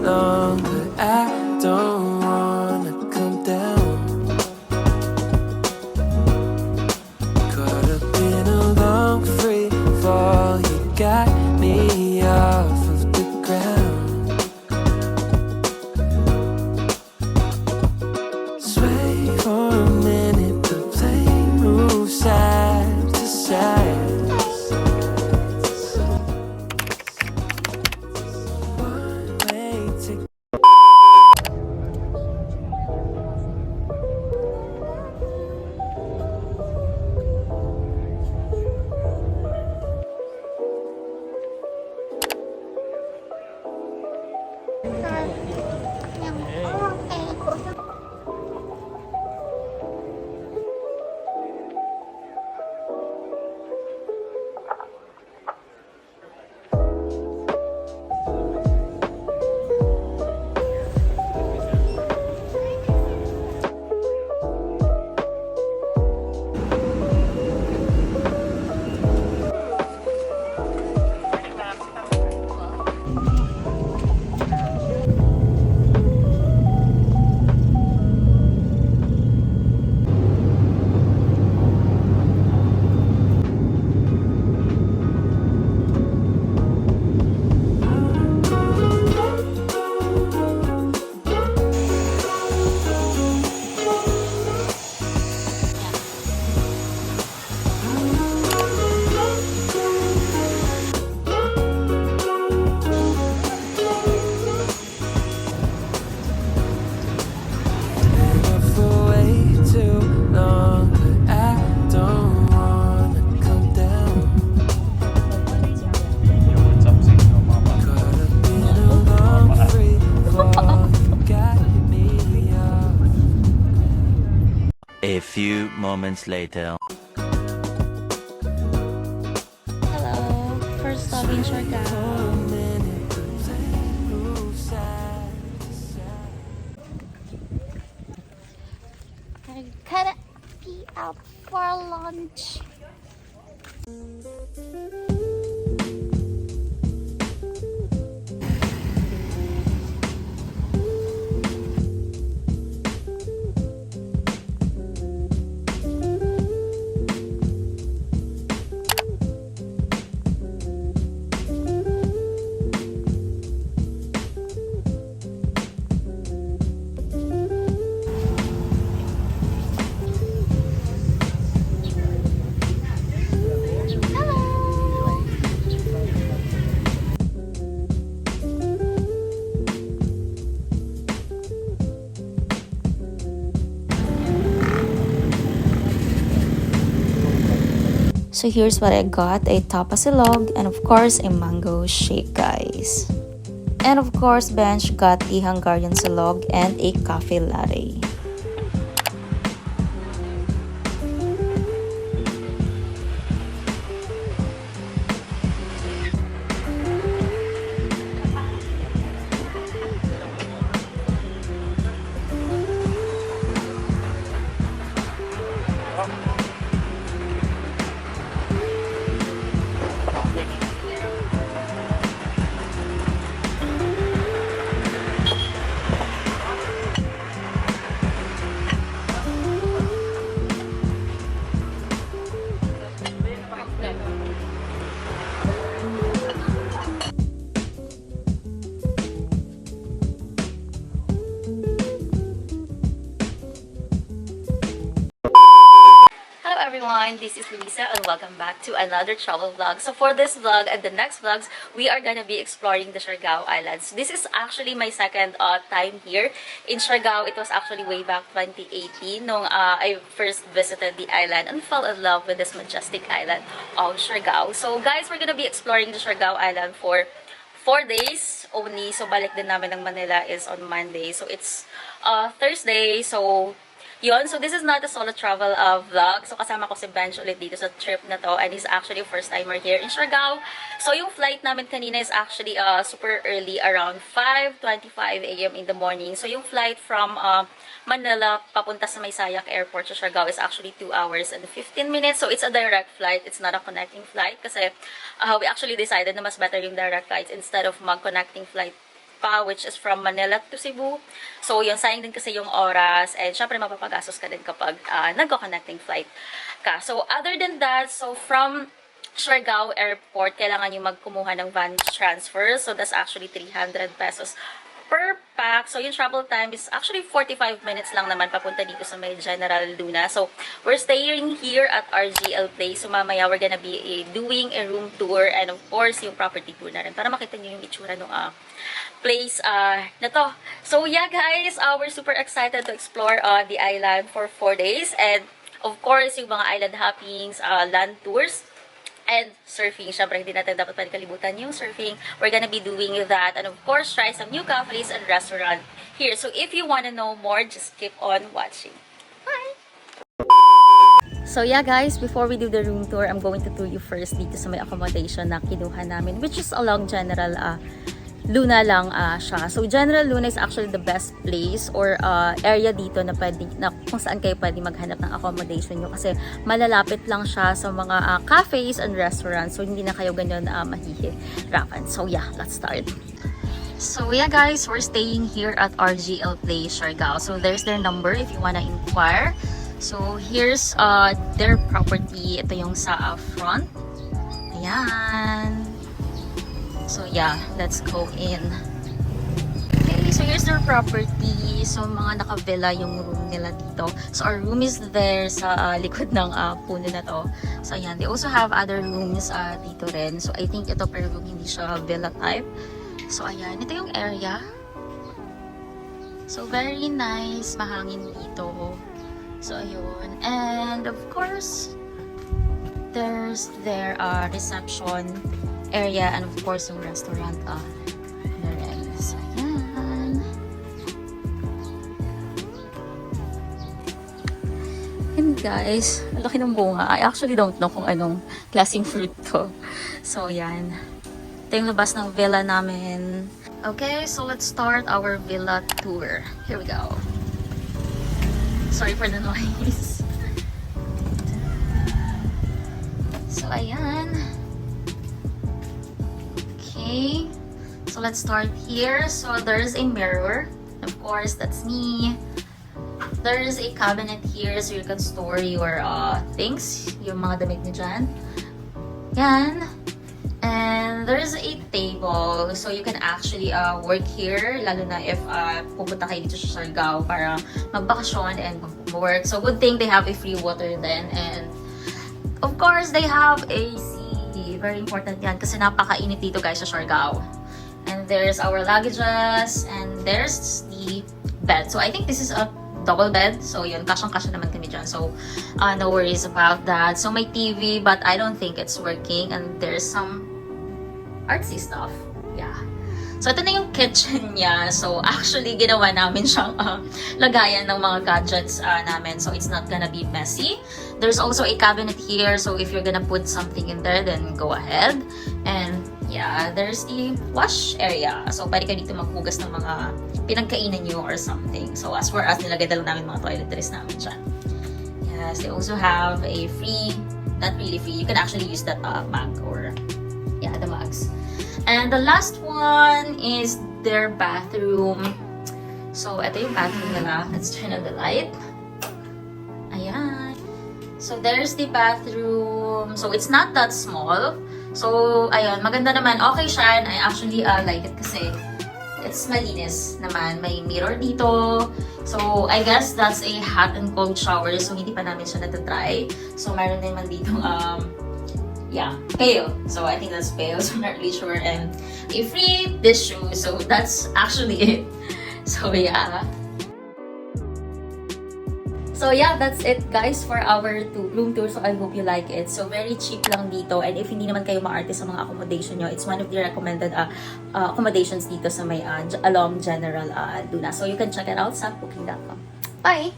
long, but I don't wanna come down. Caught up in a long free fall, you got me off of the ground. Sway for a minute, the plane moves side to side. A few moments later. Hello, first stop in Siargao. I'm gonna be out for lunch. So here's what I got, a tapasilog and of course a mango shake, guys. And of course Bench got the Hungarian silog and a coffee latte. Everyone, this is Luisa and welcome back to another travel vlog. So for this vlog and the next vlogs, we are gonna be exploring the Siargao Islands. This is actually my second time here in Siargao. It was actually way back 2018 nung I first visited the island and fell in love with this majestic island of Siargao. So guys, we're gonna be exploring the Siargao Island for 4 days only. So balik din namin ng Manila is on Monday. So it's Thursday. So yun, so this is not a solo travel vlog. So kasama ko si Bench ulit dito sa trip na to. And he's actually a first timer here in Siargao. So yung flight namin kanina is actually super early, around 5:25 a.m. in the morning. So yung flight from Manila papunta sa may Sayak Airport sa Siargao is actually 2 hours and 15 minutes. So it's a direct flight. It's not a connecting flight kasi we actually decided na mas better yung direct flights instead of mag-connecting flight pa, which is from Manila to Cebu. So, yun, sayang din kasi yung oras. And, syempre, mapapagastos ka din kapag nag-connecting flight ka. So, other than that, so from Siargao Airport, kailangan yung magkumuha ng van transfer. So, that's actually 300 pesos per pack. So, yung travel time is actually 45 minutes lang naman papunta dito sa may General Luna. So, we're staying here at RGL Place. So, mamaya we're gonna be doing a room tour and of course, yung property tour na rin para makita nyo yung itsura ng place na to. So, yeah guys, we're super excited to explore the island for 4 days. And, of course, yung mga island hoppings, land tours, and surfing. Syempre, hindi natin dapat kalimutan yung surfing. We're gonna be doing that. And of course, try some new cafes and restaurant here. So if you wanna know more, just keep on watching. Bye! So yeah guys, before we do the room tour, I'm going to tour you first dito sa may accommodation na kinuha namin, which is along General Luna lang siya. So, General Luna is actually the best place or area dito na pwede, na kung saan kayo pwede maghanap ng accommodation nyo kasi malalapit lang siya sa mga cafes and restaurants. So, hindi na kayo ganyan mahihirapan. So, yeah, let's start. So, yeah guys, we're staying here at RGL Place Siargao. So, there's their number if you wanna inquire. So, here's their property. Ito yung sa front. Ayan. So yeah, let's go in. Okay, so here's their property. So mga naka-villa yung room nila dito. So our room is there sa likod ng puno na to. So ayan, they also have other rooms dito rin. So I think ito per room, hindi siya villa type. So ayan, ito yung area. So very nice, mahangin dito. So ayun, and of course, there's their reception area and of course yung restaurant na rin. So, ayan. And guys, ang laki ng bunga. I actually don't know kung anong klaseng fruit to. So, ayan. Ito yung labas ng villa namin. Okay, so let's start our villa tour. Here we go. Sorry for the noise. So, ayan. Okay, so let's start here. So there's a mirror, of course that's me. There's a cabinet here so you can store your things, yung mga damit niyo dyan. Yan. And there's a table so you can actually work here, lalo na if pupunta kayo dito sa Siargao para magbakasyon and mag-work. So good thing they have a free water then, and of course they have a very important yan kasi napakainit dito guys sa Siargao. And there's our luggages and there's the bed. So I think this is a double bed. So yun, kasyang-kasya naman kami dyan. So no worries about that. So may TV but I don't think it's working, and there's some artsy stuff. Yeah. So ito na yung kitchen niya. So actually ginawa namin siyang lagayan ng mga gadgets namin. So it's not gonna be messy. There's also a cabinet here. So if you're gonna put something in there, then go ahead. And yeah, there's the wash area. So pwede ka dito maghugas ng mga pinagkainan nyo or something. So as far as nilagay na lang namin mga toiletries namin dyan. Yes, they also have a free, not really free, you can actually use that mug or yeah, the mugs. And the last one is their bathroom. So, ito yung bathroom nila. Let's turn on the light. Ayan. So, there's the bathroom. So, it's not that small. So, ayan. Maganda naman. Okay siya. And I actually like it kasi it's malinis naman. May mirror dito. So, I guess that's a hot and cold shower. So, hindi pa namin siya natatry. So, meron naman dito yeah, pail. So I think that's pail, so I'm not really sure. And a free dish shoe. So that's actually it. So yeah. So yeah, that's it guys for our room tour. So I hope you like it. So very cheap lang dito. And if hindi naman kayo maarte sa mga accommodation nyo, it's one of the recommended accommodations dito sa may along General Luna. So you can check it out sa booking.com. Bye!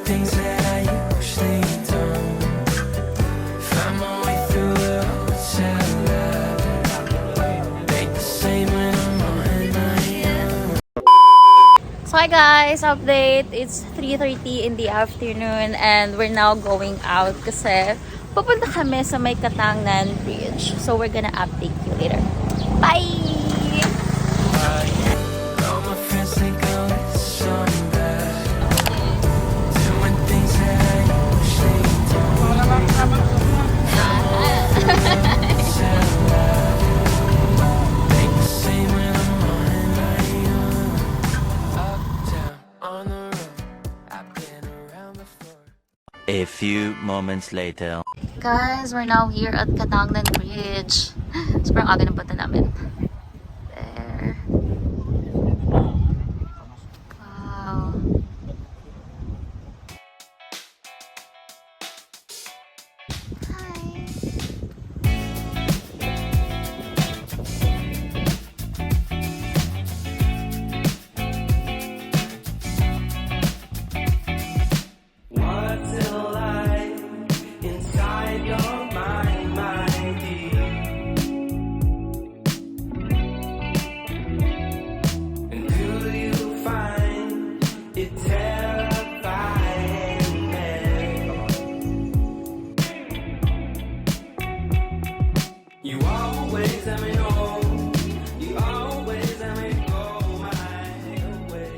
Things that I usually don't. hi guys, update. It's 3:30 in the afternoon and we're now going out kasi pupunta kami sa may Catangnan Bridge. So we're gonna update you later. Bye! All my friends think I'm somebody, doing things that I wish they don't. Sound loud. Ain't the same when I'm on my own. Uptown on the road, I've been around before. A few moments later. Guys, we're now here at Katangnan Bridge. Sobrang aga ng punta namin. There. Wow. Hi. What's it like inside your mind, my dear? And do you find it terrifying? You always let me know. You always let me go my way.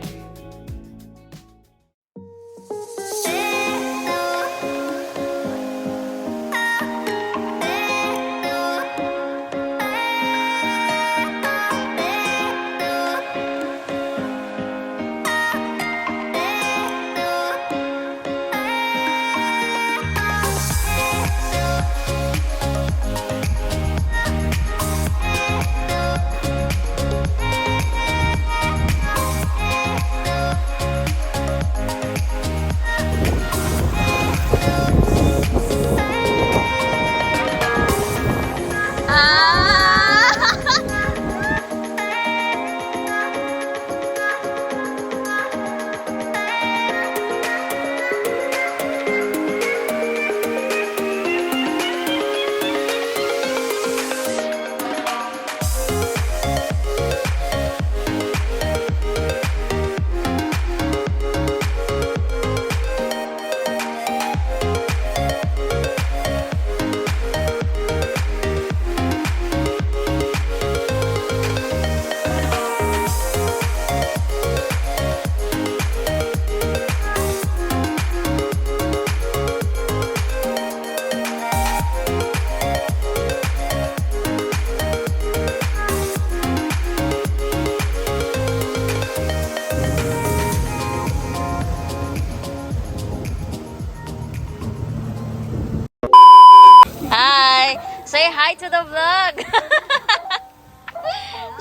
Hi! Say hi to the vlog!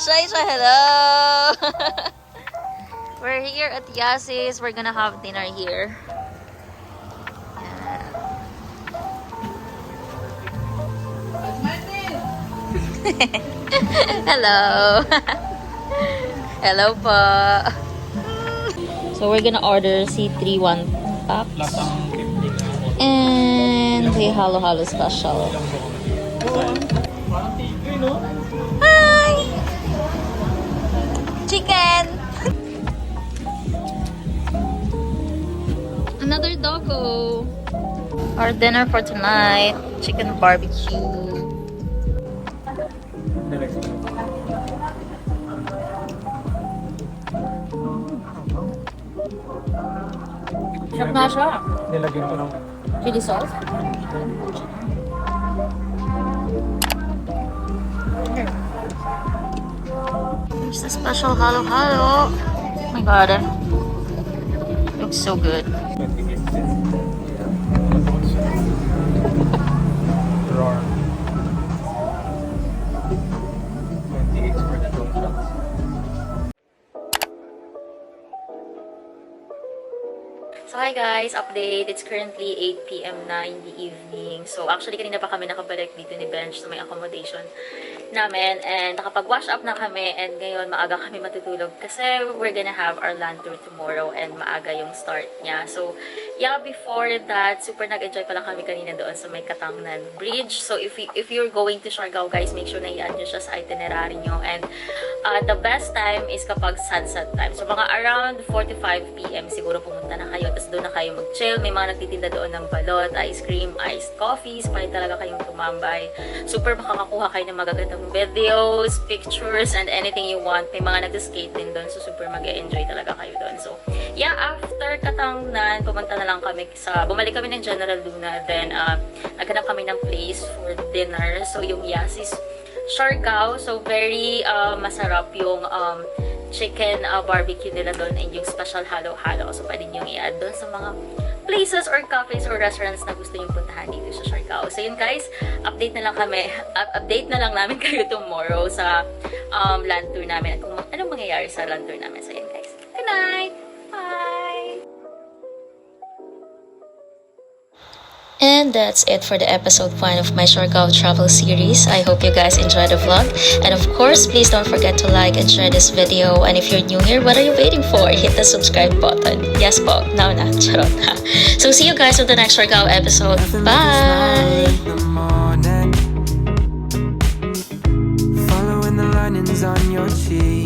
Say hello! We're here at Yasis. We're gonna have dinner here. Hello! Hello po! So we're gonna order C3 1 pack. And the halo halo special. Hi! Chicken! Another doggo. Our dinner for tonight, chicken barbecue. Sarap na siya. Nilagyan ko ng Chili sauce. Here's the special halo halo. Oh my god. Looks so good. 28 cents. Drawer. 28 for the drone shots. So hi guys, update. It's currently 8 p.m. na in the evening. So actually kanina pa kami nakabalik dito ni Bench sa may accommodation namin and nakapag-wash up na kami and ngayon maaga kami matutulog kasi we're gonna have our land tour tomorrow and maaga yung start niya. So yeah, before that, super nag-enjoy pa lang kami kanina doon sa may Katangnan Bridge. So if you're going to Siargao guys, make sure na i-add nyo siya sa itinerary nyo and The best time is kapag sunset time. So, mga around 45 p.m. siguro pumunta na kayo. Tapos doon na kayo mag-chill. May mga nagtitinda doon ng balot, ice cream, iced coffees. Pwede talaga kayong tumambay. Super makakakuha kayo ng magagandang videos, pictures, and anything you want. May mga nag-skate din doon. So, super mag-enjoy talaga kayo doon. So, yeah, after Katangnan, pumunta na lang kami bumalik kami ng General Luna. Then, naghanap kami ng place for dinner. So, yung Yasis Siargao. So, very masarap yung chicken barbecue nila doon and yung special halo-halo. So, pwede nyo i-add doon sa mga places or cafes or restaurants na gusto nyo puntahan dito sa Siargao. So, yun guys, update na lang namin kayo tomorrow sa land tour namin at kung anong mangyayari sa land tour namin. So, yun guys. Good night! Bye! And that's it for the episode 1 of my Siargao travel series. I hope you guys enjoyed the vlog. And of course, please don't forget to like and share this video. And if you're new here, what are you waiting for? Hit the subscribe button. Yes po, now na. Charot na. So see you guys on the next Siargao episode. Bye! Following the linings on your cheek.